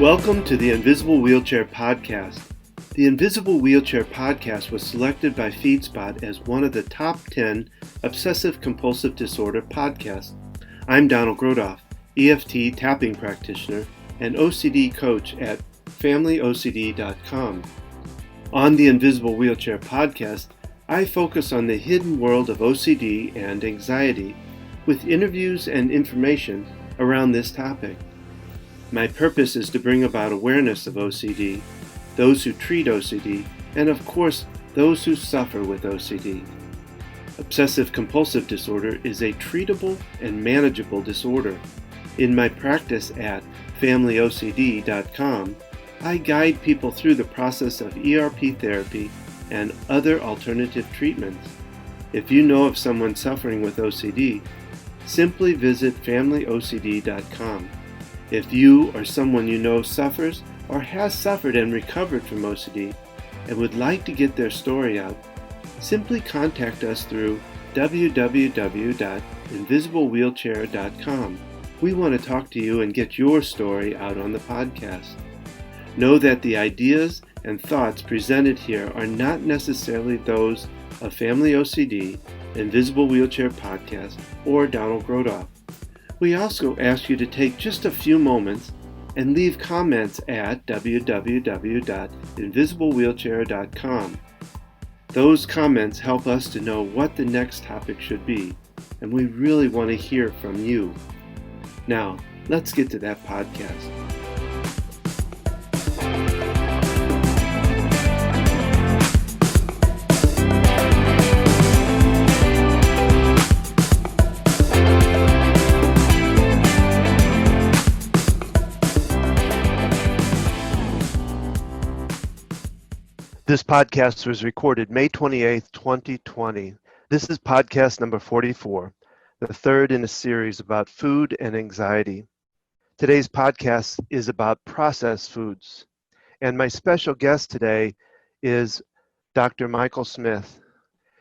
Welcome to the Invisible Wheelchair Podcast. The Invisible Wheelchair Podcast was selected by FeedSpot as one of the top 10 obsessive-compulsive disorder podcasts. I'm Donald Grodoff, EFT tapping practitioner and OCD coach at FamilyOCD.com. On the Invisible Wheelchair Podcast, I focus on the hidden world of OCD and anxiety with interviews and information around this topic. My purpose is to bring about awareness of OCD, those who treat OCD, and of course, those who suffer with OCD. Obsessive-compulsive disorder is a treatable and manageable disorder. In my practice at FamilyOCD.com, I guide people through the process of ERP therapy and other alternative treatments. If you know of someone suffering with OCD, simply visit FamilyOCD.com. If you or someone you know suffers or has suffered and recovered from OCD and would like to get their story out, simply contact us through www.invisiblewheelchair.com. We want to talk to you and get your story out on the podcast. Know that the ideas and thoughts presented here are not necessarily those of Family OCD, Invisible Wheelchair Podcast, or Donald Grodoff. We also ask you to take just a few moments and leave comments at www.invisiblewheelchair.com. Those comments help us to know what the next topic should be, and we really want to hear from you. Now, let's get to that podcast. This podcast was recorded May 28th, 2020. This is podcast number 44, the third in a series about food and anxiety. Today's podcast is about processed foods, and my special guest today is Dr. Michael Smith.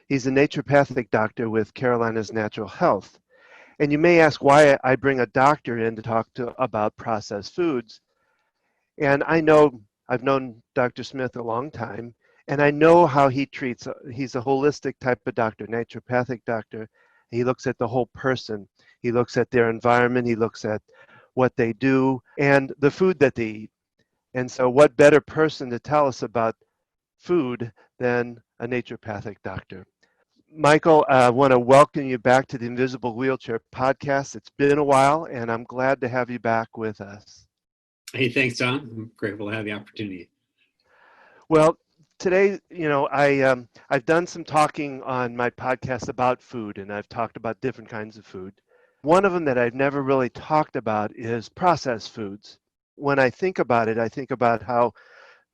He's a naturopathic doctor with Carolina's Natural Health. And you may ask why I bring a doctor in to talk about processed foods. And I've known Dr. Smith a long time, and I know how he treats. He's a holistic type of doctor, naturopathic doctor. He looks at the whole person. He looks at their environment. He looks at what they do and the food that they eat. And so what better person to tell us about food than a naturopathic doctor? Michael, I want to welcome you back to the Invisible Wheelchair Podcast. It's been a while, and I'm glad to have you back with us. Hey, thanks, John. I'm grateful to have the opportunity. Well, today, I've done some talking on my podcast about food, and I've talked about different kinds of food. One of them that I've never really talked about is processed foods. When I think about it, I think about how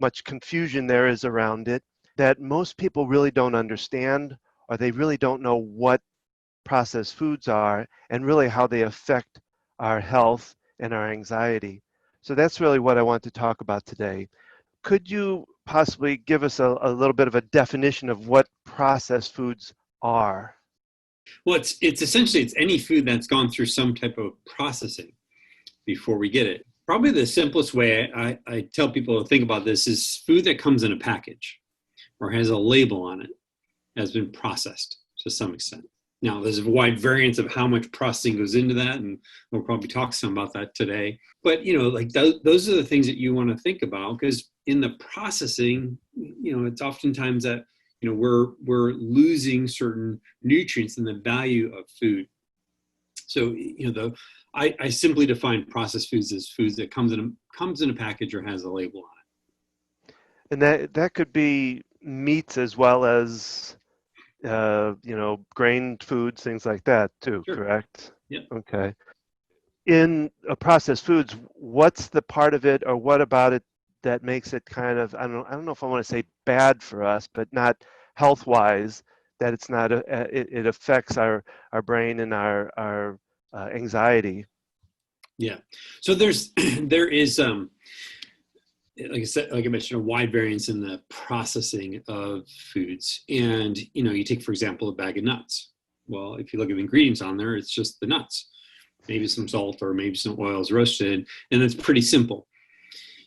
much confusion there is around it, that most people really don't understand, or they really don't know what processed foods are and really how they affect our health and our anxiety. So that's really what I want to talk about today. Could you possibly give us a little bit of a definition of what processed foods are? Well, it's essentially any food that's gone through some type of processing before we get it. Probably the simplest way I tell people to think about this is food that comes in a package or has a label on it has been processed to some extent. Now, there's a wide variance of how much processing goes into that, and we'll probably talk some about that today. But, those are the things that you want to think about, because in the processing, it's oftentimes that, we're losing certain nutrients in the value of food. So, I simply define processed foods as foods that comes in a package or has a label on it. And that could be meats as well as grained foods, things like that too, Sure. Correct? Yeah. Okay. In processed foods, what's the part of it or what about it that makes it kind of, I don't know if I want to say bad for us, but not health-wise, that it's not, it affects our brain and our anxiety? Yeah. So there is, like I mentioned, a wide variance in the processing of foods. And, you take, for example, a bag of nuts. Well, if you look at the ingredients on there, it's just the nuts, maybe some salt or maybe some oils roasted, and it's pretty simple.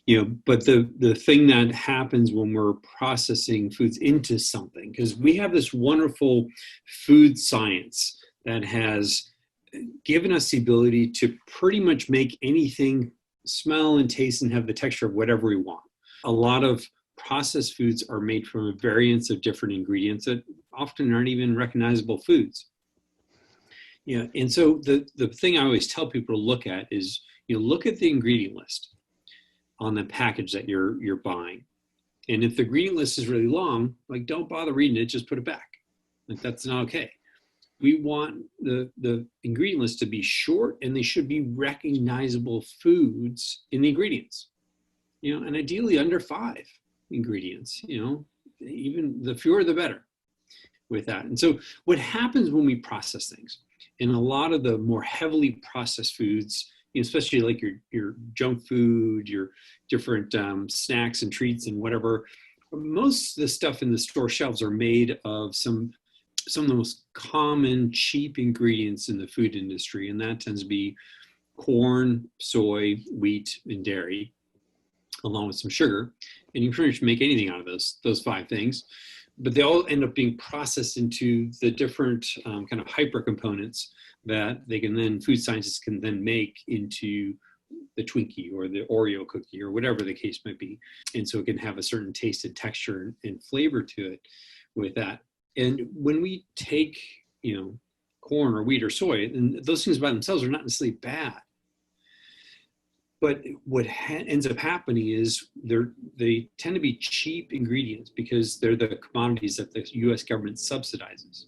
But the thing that happens when we're processing foods into something, because we have this wonderful food science that has given us the ability to pretty much make anything smell and taste and have the texture of whatever we want. A lot of processed foods are made from a variance of different ingredients that often aren't even recognizable foods. And so the thing I always tell people to look at is, look at the ingredient list on the package that you're buying. And if the ingredient list is really long, like, don't bother reading it, just put it back. Like, that's not okay. We want the ingredient list to be short, and they should be recognizable foods in the ingredients, and ideally under 5 ingredients, even the fewer the better with that. And so what happens when we process things, in a lot of the more heavily processed foods, especially like your junk food, your different snacks and treats and whatever, most of the stuff in the store shelves are made of some of the most common cheap ingredients in the food industry, and that tends to be corn, soy, wheat, and dairy, along with some sugar. And you can pretty much make anything out of those 5 things, but they all end up being processed into the different kind of hyper components that food scientists can then make into the Twinkie or the Oreo cookie or whatever the case might be. And so it can have a certain taste and texture and flavor to it with that. And when we take, corn or wheat or soy, and those things by themselves are not necessarily bad, but what ends up happening is they tend to be cheap ingredients because they're the commodities that the U.S. government subsidizes.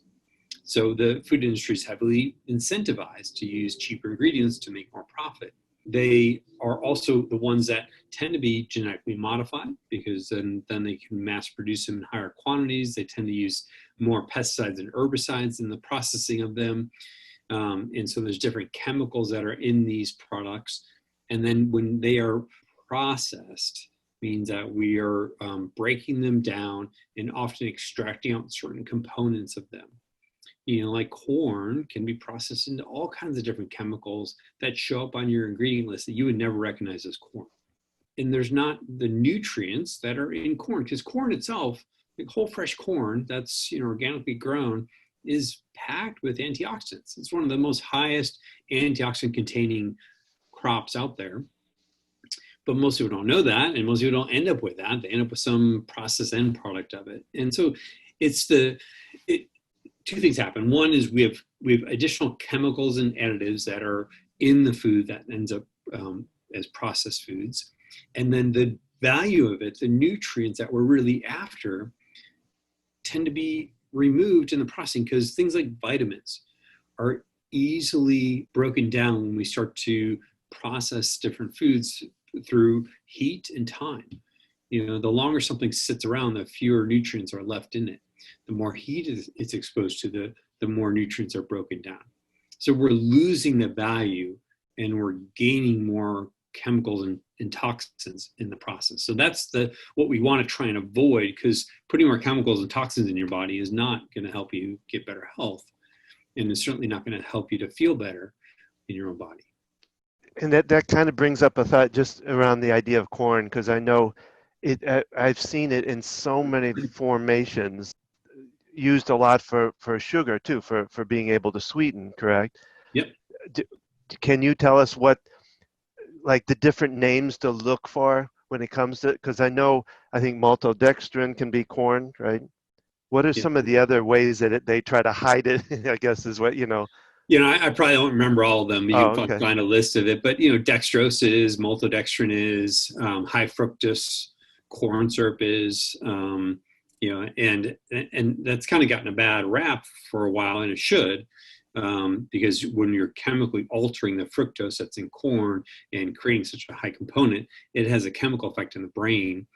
So the food industry is heavily incentivized to use cheaper ingredients to make more profit. They are also the ones that tend to be genetically modified because then they can mass produce them in higher quantities. They tend to use more pesticides and herbicides in the processing of them. And so there's different chemicals that are in these products. And then when they are processed, means that we are breaking them down and often extracting out certain components of them. Like corn can be processed into all kinds of different chemicals that show up on your ingredient list that you would never recognize as corn. And there's not the nutrients that are in corn, because corn itself, like whole fresh corn that's organically grown, is packed with antioxidants. It's one of the most highest antioxidant containing crops out there. But most people don't know that, and most people don't end up with that. They end up with some processed end product of it. And so two things happen. One is we have additional chemicals and additives that are in the food that ends up as processed foods. And then the value of it, the nutrients that we're really after, tend to be removed in the processing, because things like vitamins are easily broken down when we start to process different foods through heat and time. The longer something sits around, the fewer nutrients are left in it. The more heat it's exposed to, the more nutrients are broken down. So we're losing the value and we're gaining more chemicals and toxins in the process. So that's what we want to try and avoid, because putting more chemicals and toxins in your body is not going to help you get better health. And it's certainly not going to help you to feel better in your own body. And that kind of brings up a thought just around the idea of corn, because I know I've seen it in so many formations, used a lot for sugar too, for being able to sweeten, correct? Yep. Can you tell us what, like, the different names to look for when it comes to, because I think maltodextrin can be corn, right? What are some of the other ways that they try to hide it, I guess is what, I probably don't remember all of them. You can okay. find a list of it, but dextrose is, maltodextrin is, high fructose corn syrup is, and that's kind of gotten a bad rap for a while, and it should, because when you're chemically altering the fructose that's in corn and creating such a high component, it has a chemical effect in the brain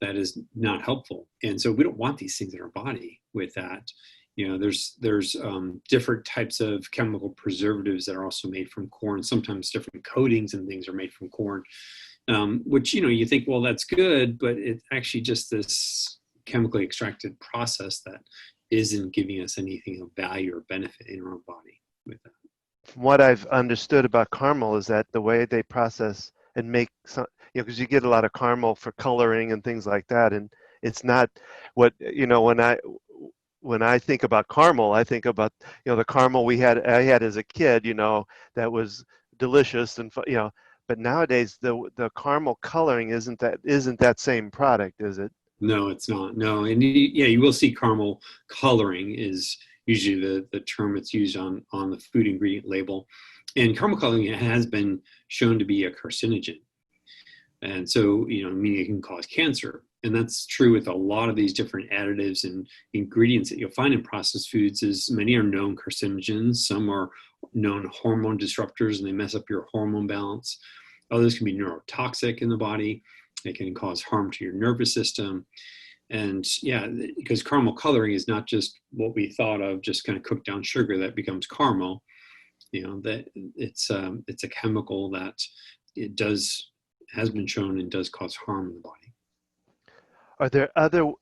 that is not helpful. And so we don't want these things in our body with that. There's different types of chemical preservatives that are also made from corn. Sometimes different coatings and things are made from corn, which, you think, well, that's good, but it's actually just this chemically extracted process that isn't giving us anything of value or benefit in our own body with that. From what I've understood about caramel is that the way they process and make some, because you get a lot of caramel for coloring and things like that, and it's not what, when I think about caramel, I think about, the caramel I had as a kid, that was delicious and but nowadays the caramel coloring isn't that same product, is it? No, it's not. No, and yeah, you will see caramel coloring is usually the term that's used on the food ingredient label. And caramel coloring has been shown to be a carcinogen. And so, meaning it can cause cancer. And that's true with a lot of these different additives and ingredients that you'll find in processed foods. Is many are known carcinogens. Some are known hormone disruptors, and they mess up your hormone balance. Others can be neurotoxic in the body. They can cause harm to your nervous system. And yeah, because caramel coloring is not just what we thought of, just kind of cooked down sugar that becomes caramel. That it's a chemical that has been shown and does cause harm in the body. Are there other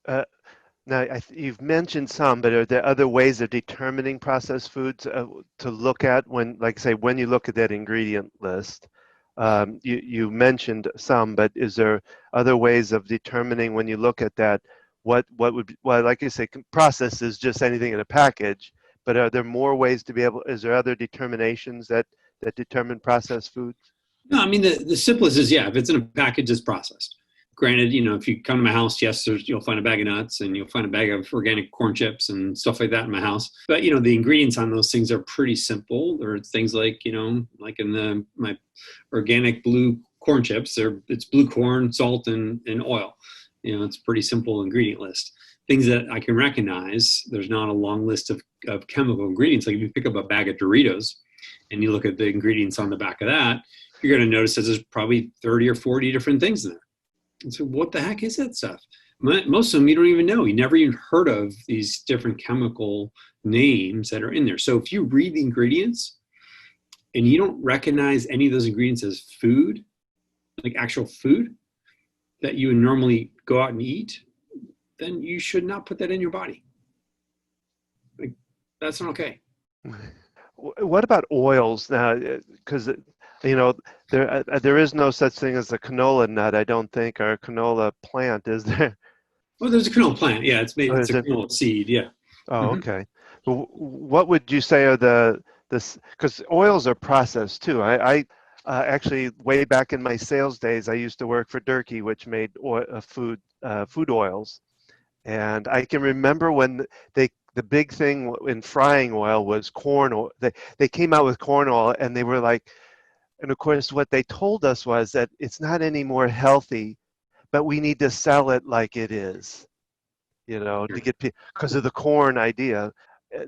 now you've mentioned some, but are there other ways of determining processed foods to look at when, like, say, when you look at that ingredient list? You mentioned some, but is there other ways of determining when you look at that what would be, well, like you say, processed is just anything in a package, but are there more ways to be able? Is there other determinations that determine processed foods? No, I mean, the simplest is, yeah, if it's in a package, it's processed. Granted, if you come to my house, yes, you'll find a bag of nuts and you'll find a bag of organic corn chips and stuff like that in my house. But, the ingredients on those things are pretty simple. There are things like, like in my organic blue corn chips, it's blue corn, salt, and oil. It's a pretty simple ingredient list. Things that I can recognize, there's not a long list of chemical ingredients. Like if you pick up a bag of Doritos and you look at the ingredients on the back of that, you're going to notice that there's probably 30 or 40 different things in there. And so what the heck is that stuff? Most of them you don't even know. You never even heard of these different chemical names that are in there. So if you read the ingredients and you don't recognize any of those ingredients as food, like actual food that you would normally go out and eat, then you should not put that in your body. Like, that's not okay. What about oils now? Because there is no such thing as a canola nut, I don't think, or a canola plant, is there? Well, there's a canola plant. Yeah, it's a canola seed. Yeah. Oh, okay. Well, what would you say are because oils are processed too. I actually, way back in my sales days, I used to work for Durkee, which made food oils. And I can remember when the big thing in frying oil was corn oil. They came out with corn oil, and they were like, and of course, what they told us was that it's not any more healthy, but we need to sell it like it is, to get because of the corn idea.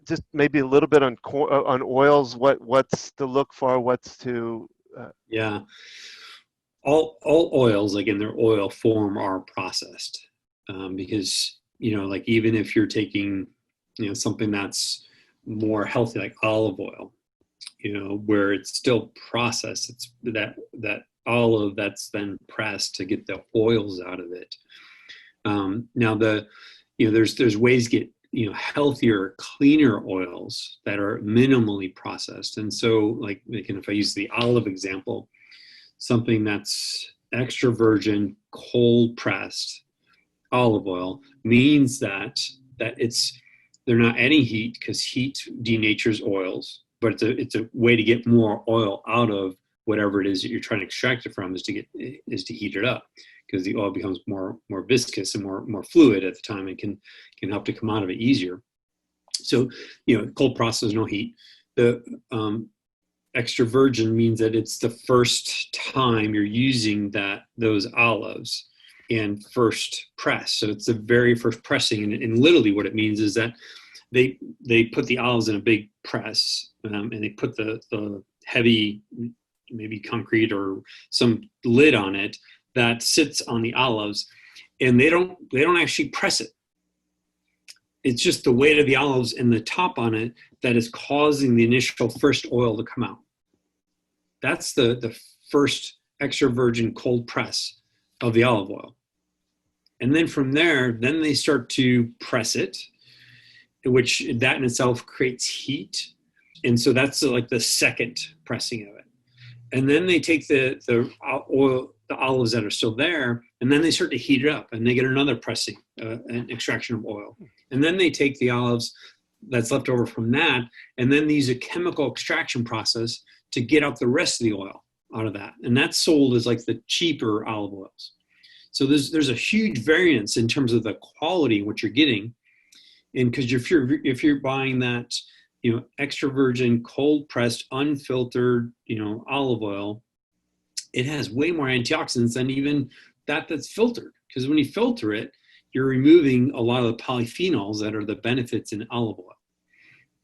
Just maybe a little bit on oils. What's to look for? What's to Yeah, all oils, like in their oil form, are processed because like even if you're taking something that's more healthy, like olive oil, where it's still processed, it's that olive that's then pressed to get the oils out of it. Now there's ways to get healthier, cleaner oils that are minimally processed. And so, like, if I use the olive example, something that's extra virgin, cold pressed olive oil means that they're not adding heat, because heat denatures oils, but it's a way to get more oil out of whatever it is that you're trying to extract it from, is to heat it up, because the oil becomes more viscous and more fluid at the time, and can help to come out of it easier. So cold process, no heat. The extra virgin means that it's the first time you're using those olives and first press. So it's the very first pressing, and literally what it means is that they put the olives in a big press, and they put the heavy, maybe concrete or some lid on it that sits on the olives, and they don't actually press it. It's just the weight of the olives and the top on it that is causing the initial first oil to come out. That's the first extra virgin cold press of the olive oil. And then from there, then they start to press it, which that in itself creates heat. And so that's like the second pressing of it. And then they take the oil, the olives that are still there, and then they start to heat it up, and they get another pressing, an extraction of oil. And then they take the olives that's left over from that, and then they use a chemical extraction process to get out the rest of the oil out of that. And that's sold as like the cheaper olive oils. So there's a huge variance in terms of the quality of what you're getting. And because if you're buying that, extra virgin, cold pressed, unfiltered, olive oil, it has way more antioxidants than even that's filtered. Because when you filter it, you're removing a lot of the polyphenols that are the benefits in olive oil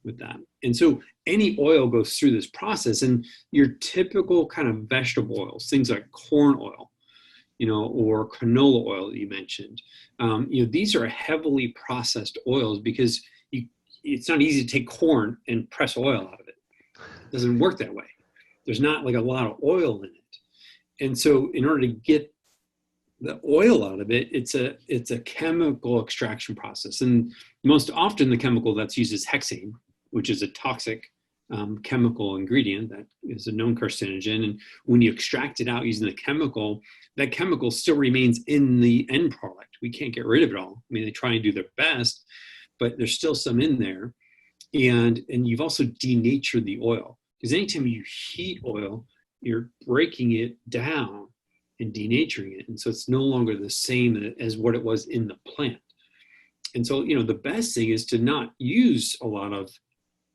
with that. And so any oil goes through this process, and your typical kind of vegetable oils, things like corn oil, or canola oil that you mentioned, these are heavily processed oils because it's not easy to take corn and press oil out of it. It doesn't work that way. There's not like a lot of oil in it. And so in order to get the oil out of it, it's a chemical extraction process. And most often the chemical that's used is hexane, which is a toxic chemical ingredient that is a known carcinogen. And when you extract it out using the chemical, that chemical still remains in the end product. We can't get rid of it all. I mean, they try and do their best, but there's still some in there. And you've also denatured the oil, because anytime you heat oil, you're breaking it down and denaturing it. And so it's no longer the same as what it was in the plant. And so, the best thing is to not use a lot of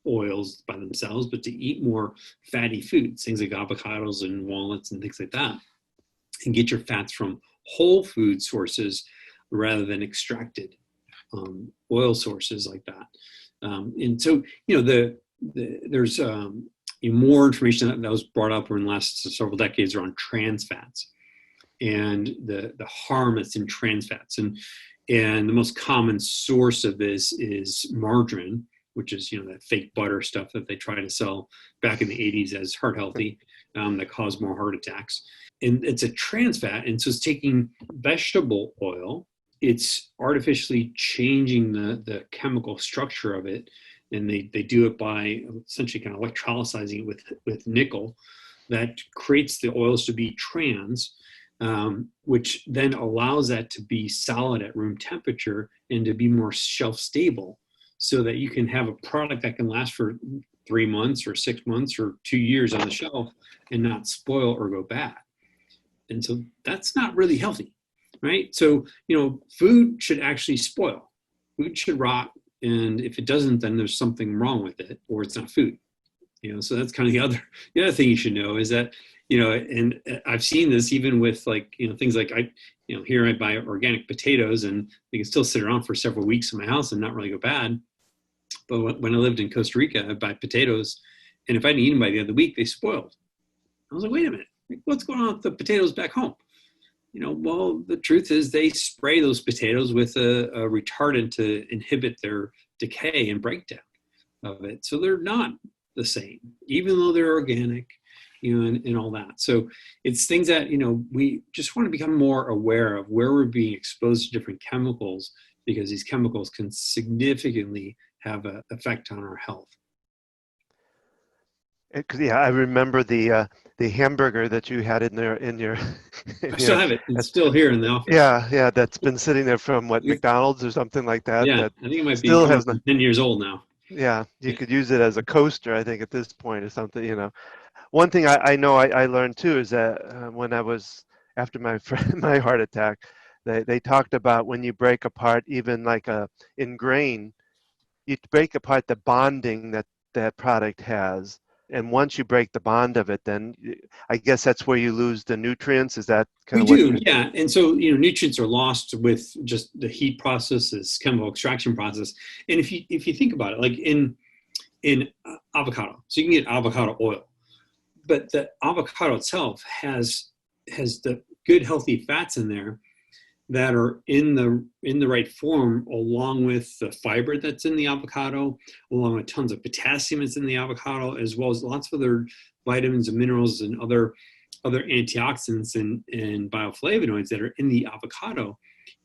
oils by themselves, but to eat more fatty foods, things like avocados and walnuts and things like that, and get your fats from whole food sources rather than extracted oil sources like that. And so, there's more information that was brought up in the last several decades around trans fats and the harm that's in trans fats. And the most common source of this is margarine, which is, that fake butter stuff that they try to sell back in the 80s as heart healthy, that caused more heart attacks. And it's a trans fat. And so it's taking vegetable oil, it's artificially changing the chemical structure of it. And they do it by essentially kind of electrolysing it with nickel that creates the oils to be trans, which then allows that to be solid at room temperature and to be more shelf stable, so that you can have a product that can last for 3 months or 6 months or 2 years on the shelf and not spoil or go bad. And so that's not really healthy, right? So, food should actually spoil. Food should rot. And if it doesn't, then there's something wrong with it, or it's not food. So that's kind of the other thing you should know is that, and I've seen this even with things like here I buy organic potatoes and they can still sit around for several weeks in my house and not really go bad. But when I lived in Costa Rica, I'd buy potatoes, and if I didn't eat them by the end of the week, they spoiled. I was like, wait a minute, what's going on with the potatoes back home? Well, the truth is they spray those potatoes with a retardant to inhibit their decay and breakdown of it. So they're not the same, even though they're organic, and all that. So it's things that, we just want to become more aware of where we're being exposed to different chemicals, because these chemicals can significantly have an effect on our health. Yeah, I remember the hamburger that you had in there in your. I still have it. It's still here in the office. Yeah, that's been sitting there from McDonald's or something like that. Yeah, that I think it might still be has 10 years old now. Yeah, you could use it as a coaster, I think, at this point or something. One thing I know I learned too is that when I was after my heart attack, they talked about when you break apart even like in grain, you break apart the bonding that product has. And once you break the bond of it, then I guess that's where you lose the nutrients. Is that kind of what we do? Yeah. And so, nutrients are lost with just the heat process, this chemical extraction process. And if you think about it, like in avocado, so you can get avocado oil, but the avocado itself has the good healthy fats in there that are in the right form, along with the fiber that's in the avocado, along with tons of potassium that's in the avocado, as well as lots of other vitamins and minerals and other antioxidants and bioflavonoids that are in the avocado.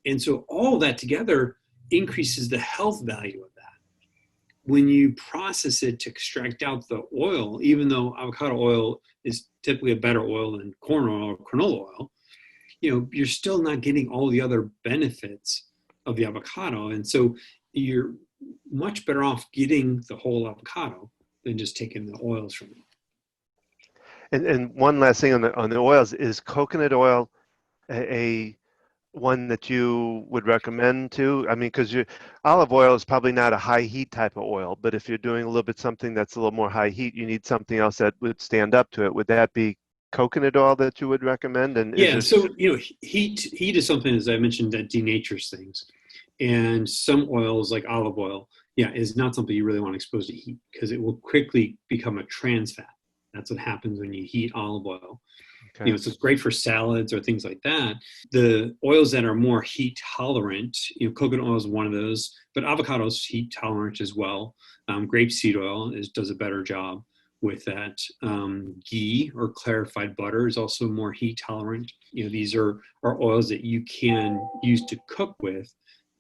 And so all that together increases the health value of that. when you process it to extract out the oil, even though avocado oil is typically a better oil than corn oil or canola oil, you're still not getting all the other benefits of the avocado. And so you're much better off getting the whole avocado than just taking the oils from it. And one last thing on the oils, is coconut oil a one that you would recommend too? I mean, because olive oil is probably not a high heat type of oil, but if you're doing a little bit something that's a little more high heat, you need something else that would stand up to it. Would that be coconut oil that you would recommend? And yeah, so heat is something, as I mentioned, that denatures things, and some oils like olive oil, is not something you really want to expose to heat because it will quickly become a trans fat. That's what happens when you heat olive oil. Okay. So it's great for salads or things like that. The oils that are more heat tolerant, coconut oil is one of those, but avocado's heat tolerant as well. Grapeseed oil does a better job with that. Ghee or clarified butter is also more heat tolerant. These are oils that you can use to cook with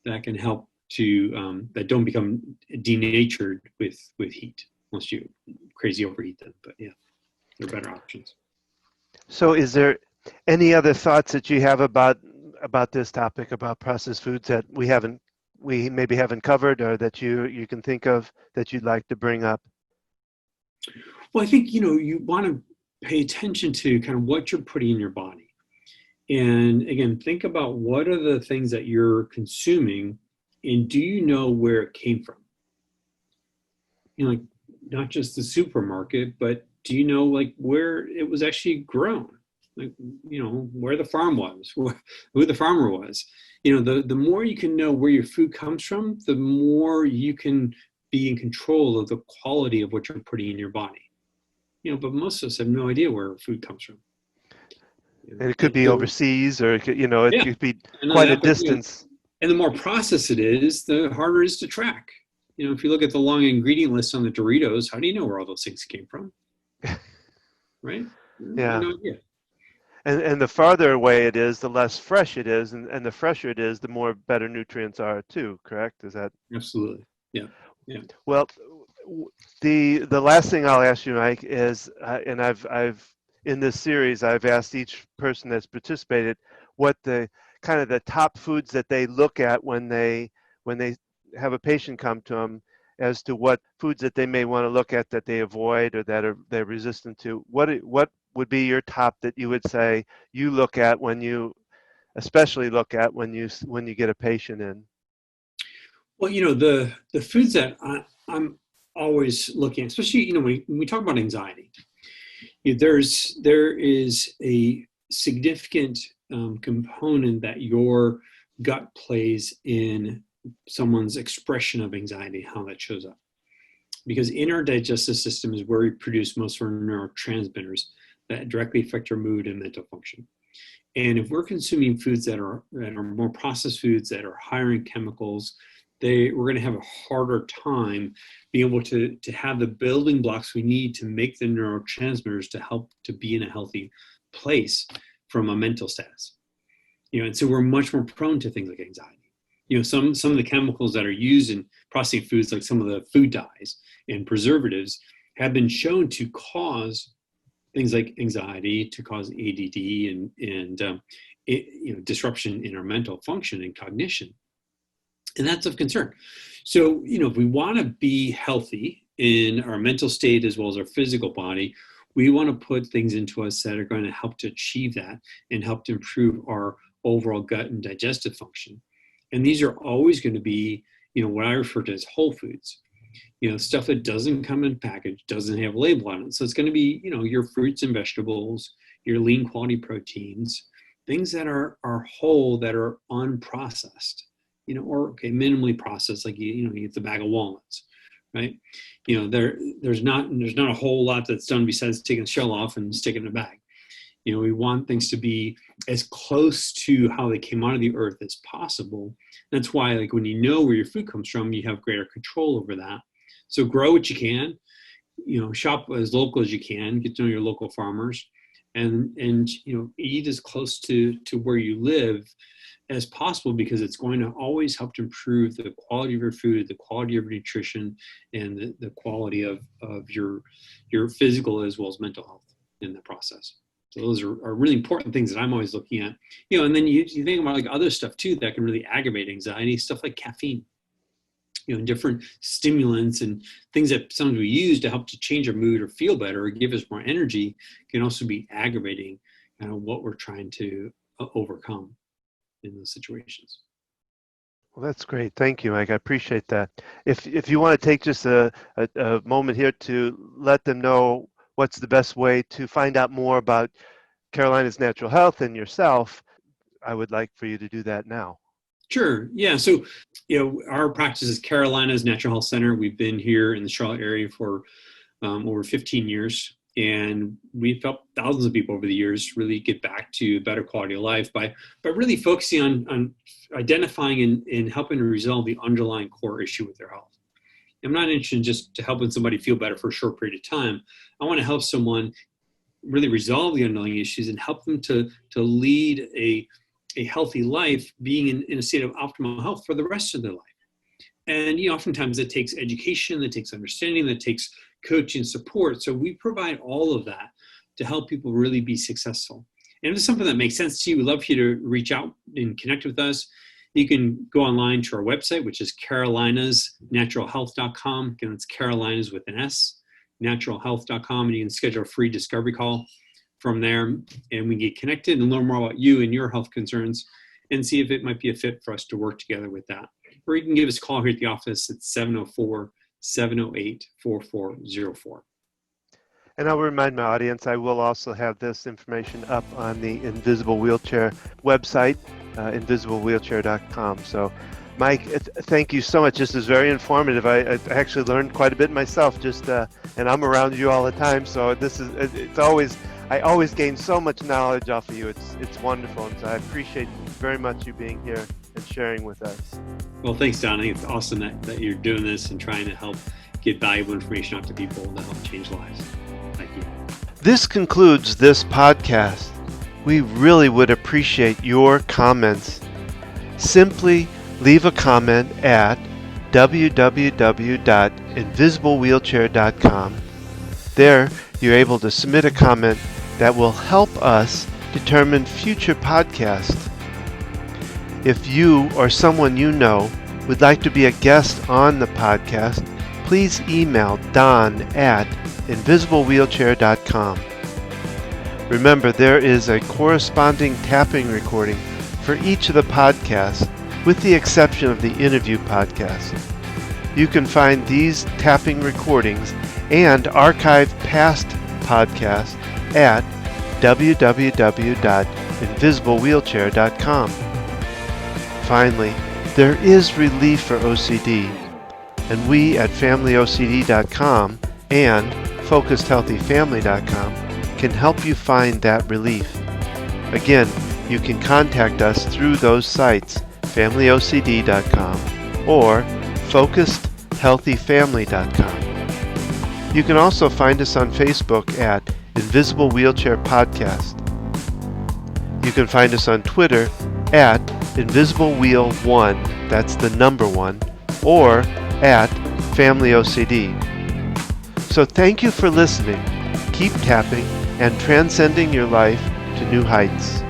that can help to that don't become denatured with heat unless you crazy overheat them. But they're better options. So is there any other thoughts that you have about this topic, about processed foods, that we maybe haven't covered, or that you can think of that you'd like to bring up? Well, I think you want to pay attention to kind of what you're putting in your body. And again, think about what are the things that you're consuming, and do you know where it came from? Like not just the supermarket, but do you know like where it was actually grown? Like, where the farm was, who the farmer was. The more you can know where your food comes from, the more you can be in control of the quality of what you're putting in your body. But most of us have no idea where food comes from. And it could be overseas, or it could be quite a distance. And the more processed it is, the harder it is to track. If you look at the long ingredient list on the Doritos, how do you know where all those things came from? Right? Yeah. No idea. And the farther away it is, the less fresh it is, and the fresher it is, the more better nutrients are too. Correct? Is that absolutely? Yeah. Well, the last thing I'll ask you, Mike, is, and I've in this series I've asked each person that's participated what the kind of the top foods that they look at when they have a patient come to them, as to what foods that they may want to look at that they avoid or that they're resistant to. What would be your top that you would say you look at especially look at when you get a patient in? Well, the foods that I'm always looking at, especially when we talk about anxiety, there is a significant component that your gut plays in someone's expression of anxiety, how that shows up. Because in our digestive system is where we produce most of our neurotransmitters that directly affect our mood and mental function. And if we're consuming foods that are more processed foods that are higher in chemicals, we're going to have a harder time being able to have the building blocks we need to make the neurotransmitters to help to be in a healthy place from a mental status. And so we're much more prone to things like anxiety. Some of the chemicals that are used in processing foods, like some of the food dyes and preservatives, have been shown to cause things like anxiety, to cause ADD and disruption in our mental function and cognition. And that's of concern. So, if we want to be healthy in our mental state as well as our physical body, we want to put things into us that are going to help to achieve that and help to improve our overall gut and digestive function. And these are always going to be, what I refer to as whole foods, stuff that doesn't come in a package, doesn't have a label on it. So it's going to be, your fruits and vegetables, your lean quality proteins, things that are whole, that are unprocessed, or minimally processed, like you get the bag of walnuts, right? There's not a whole lot that's done besides taking the shell off and sticking it in a bag. We want things to be as close to how they came out of the earth as possible. That's why, like, when you know where your food comes from, you have greater control over that. So grow what you can, shop as local as you can, get to know your local farmers, and eat as close to where you live as possible, because it's going to always help to improve the quality of your food, the quality of your nutrition, and the quality of your physical as well as mental health in the process. So those are really important things that I'm always looking at. And then you think about like other stuff too that can really aggravate anxiety, stuff like caffeine. Different stimulants and things that sometimes we use to help to change our mood or feel better or give us more energy can also be aggravating what we're trying to overcome in those situations. Well, that's great. Thank you, Mike. I appreciate that. If you want to take just a moment here to let them know what's the best way to find out more about Carolina's Natural Health and yourself, I would like for you to do that now. Sure. Yeah. So, our practice is Carolina's Natural Health Center. We've been here in the Charlotte area for over 15 years. And we've helped thousands of people over the years really get back to better quality of life by really focusing on identifying and helping to resolve the underlying core issue with their health. I'm not interested in just to helping somebody feel better for a short period of time. I want to help someone really resolve the underlying issues and help them to lead a healthy life, being in a state of optimal health for the rest of their life. And oftentimes that takes education, that takes understanding, that takes coaching support. So we provide all of that to help people really be successful. And if it's something that makes sense to you, we'd love for you to reach out and connect with us. You can go online to our website, which is carolinasnaturalhealth.com. Again, it's Carolinas with an S, naturalhealth.com, and you can schedule a free discovery call from there, and we get connected and learn more about you and your health concerns and see if it might be a fit for us to work together with that. Or you can give us a call here at the office at 704-708-4404. And I'll remind my audience, I will also have this information up on the Invisible Wheelchair website, invisiblewheelchair.com. So, Mike, thank you so much. This is very informative. I actually learned quite a bit myself, and I'm around you all the time. So I always gain so much knowledge off of you. It's wonderful. And so I appreciate very much you being here and sharing with us. Well, thanks, Don. I think it's awesome that you're doing this and trying to help get valuable information out to people to help change lives. Thank you. This concludes this podcast. We really would appreciate your comments. Simply leave a comment at www.invisiblewheelchair.com. There, you're able to submit a comment that will help us determine future podcasts. If you or someone you know would like to be a guest on the podcast, please email Don at invisiblewheelchair.com. Remember, there is a corresponding tapping recording for each of the podcasts, with the exception of the interview podcast. You can find these tapping recordings and archive past podcasts at www.invisiblewheelchair.com. Finally, there is relief for OCD, and we at FamilyOCD.com and FocusedHealthyFamily.com can help you find that relief. Again, you can contact us through those sites, FamilyOCD.com or FocusedHealthyFamily.com. You can also find us on Facebook at Invisible Wheelchair Podcast. You can find us on Twitter at InvisibleWheel1, that's the number 1, or at FamilyOCD. So thank you for listening. Keep tapping and transcending your life to new heights.